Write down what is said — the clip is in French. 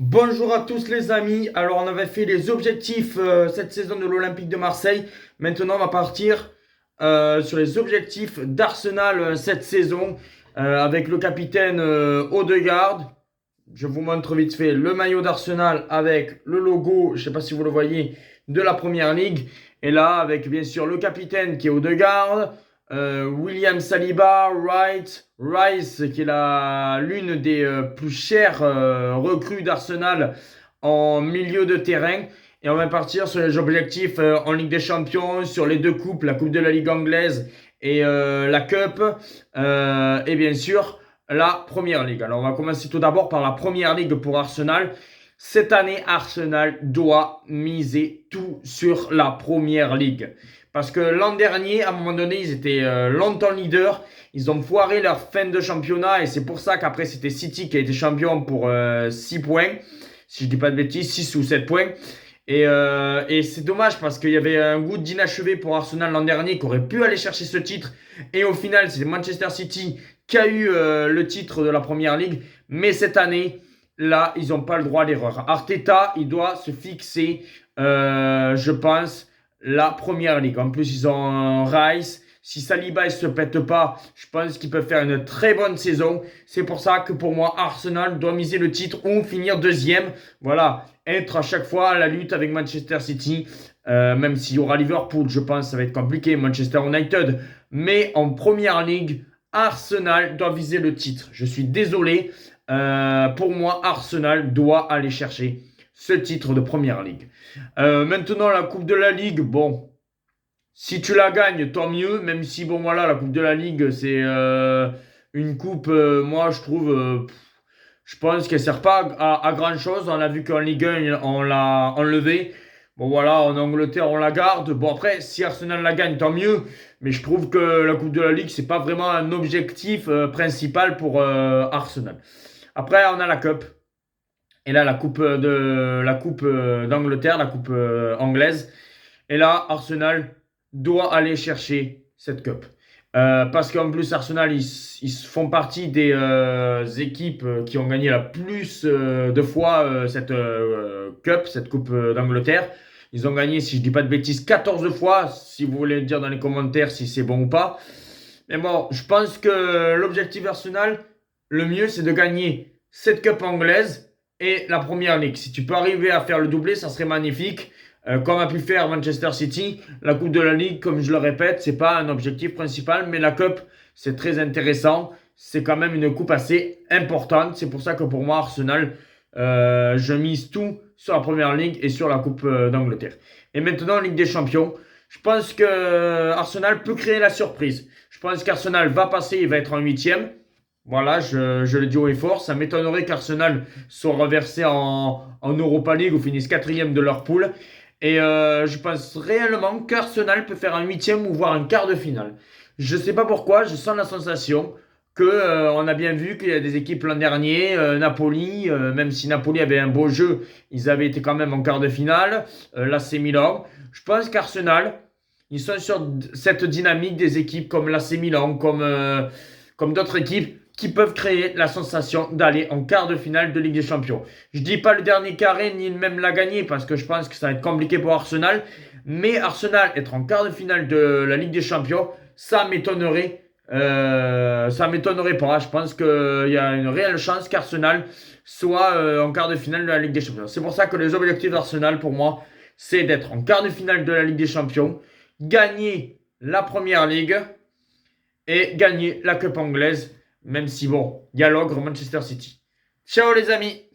Bonjour à tous les amis. Alors on avait fait les objectifs cette saison de l'Olympique de Marseille. Maintenant on va partir sur les objectifs d'Arsenal cette saison avec le capitaine Odegaard. Je vous montre vite fait le maillot d'Arsenal avec le logo, je ne sais pas si vous le voyez, de la Première Ligue. Et là avec bien sûr le capitaine qui est Odegaard, William Saliba, Rice qui est l'une des plus chères recrues d'Arsenal en milieu de terrain. Et on va partir sur les objectifs en Ligue des Champions, sur les deux coupes, la Coupe de la Ligue anglaise et la Cup. Et bien sûr, la Première Ligue. Alors on va commencer tout d'abord par la Première Ligue pour Arsenal. Cette année, Arsenal doit miser tout sur la Première Ligue. Parce que l'an dernier, à un moment donné, ils étaient longtemps leaders. Ils ont foiré leur fin de championnat et c'est pour ça qu'après, c'était City qui a été champion pour 6 points. Si je dis pas de bêtises, 6 ou 7 points. Et c'est dommage parce qu'il y avait un goût d'inachevé pour Arsenal l'an dernier qui aurait pu aller chercher ce titre. Et au final, c'est Manchester City qui a eu le titre de la Première Ligue. Mais cette année, là, ils n'ont pas le droit à l'erreur. Arteta, il doit se fixer, je pense, la Première Ligue. En plus, ils ont Rice. Si Saliba ne se pète pas, je pense qu'ils peuvent faire une très bonne saison. C'est pour ça que pour moi, Arsenal doit miser le titre ou finir deuxième. Voilà, être à chaque fois à la lutte avec Manchester City. Même s'il y aura Liverpool, je pense que ça va être compliqué. Manchester United. Mais en Première Ligue, Arsenal doit viser le titre. Je suis désolé. Pour moi, Arsenal doit aller chercher ce titre de Première Ligue. Maintenant, la Coupe de la Ligue, bon, si tu la gagnes, tant mieux. Même si, bon, voilà, la Coupe de la Ligue, c'est une coupe, moi, je trouve, je pense qu'elle ne sert pas à grand-chose. On a vu qu'en Ligue 1, on l'a enlevée. Bon, voilà, en Angleterre, on la garde. Bon, après, si Arsenal la gagne, tant mieux. Mais je trouve que la Coupe de la Ligue, c'est pas vraiment un objectif principal pour Arsenal. Après, on a la Cup. Et là, la coupe d'Angleterre, la coupe anglaise. Et là, Arsenal doit aller chercher cette cup. Parce qu'en plus, Arsenal, ils font partie des équipes qui ont gagné la plus de fois cette cup, cette coupe d'Angleterre. Ils ont gagné, si je ne dis pas de bêtises, 14 fois. Si vous voulez dire dans les commentaires si c'est bon ou pas. Mais bon, je pense que l'objectif Arsenal, le mieux, c'est de gagner cette cup anglaise et la Première Ligue. Si tu peux arriver à faire le doublé, ça serait magnifique. Comme a pu faire Manchester City, la Coupe de la Ligue, comme je le répète, c'est pas un objectif principal, mais la Cup, c'est très intéressant. C'est quand même une coupe assez importante. C'est pour ça que pour moi, Arsenal, je mise tout sur la Première Ligue et sur la Coupe d'Angleterre. Et maintenant, Ligue des Champions. Je pense que Arsenal peut créer la surprise. Je pense qu'Arsenal va passer, il va être en huitième. Voilà, je le dis haut et fort. Ça m'étonnerait qu'Arsenal soit reversé en Europa League ou finisse quatrième de leur poule. Et je pense réellement qu'Arsenal peut faire un huitième ou voire un quart de finale. Je ne sais pas pourquoi, je sens la sensation que on a bien vu qu'il y a des équipes l'an dernier, Napoli, même si Napoli avait un beau jeu, ils avaient été quand même en quart de finale. L'AC Milan. Je pense qu'Arsenal, ils sont sur cette dynamique des équipes comme l'AC Milan, comme d'autres équipes qui peuvent créer la sensation d'aller en quart de finale de Ligue des Champions. Je ne dis pas le dernier carré ni même la gagner parce que je pense que ça va être compliqué pour Arsenal. Mais Arsenal être en quart de finale de la Ligue des Champions, ça m'étonnerait. Ça m'étonnerait pas. Je pense qu'il y a une réelle chance qu'Arsenal soit en quart de finale de la Ligue des Champions. C'est pour ça que les objectifs d'Arsenal pour moi, c'est d'être en quart de finale de la Ligue des Champions, gagner la Première Ligue et gagner la Cup anglaise. Même si, bon, il y a l'ogre Manchester City. Ciao les amis!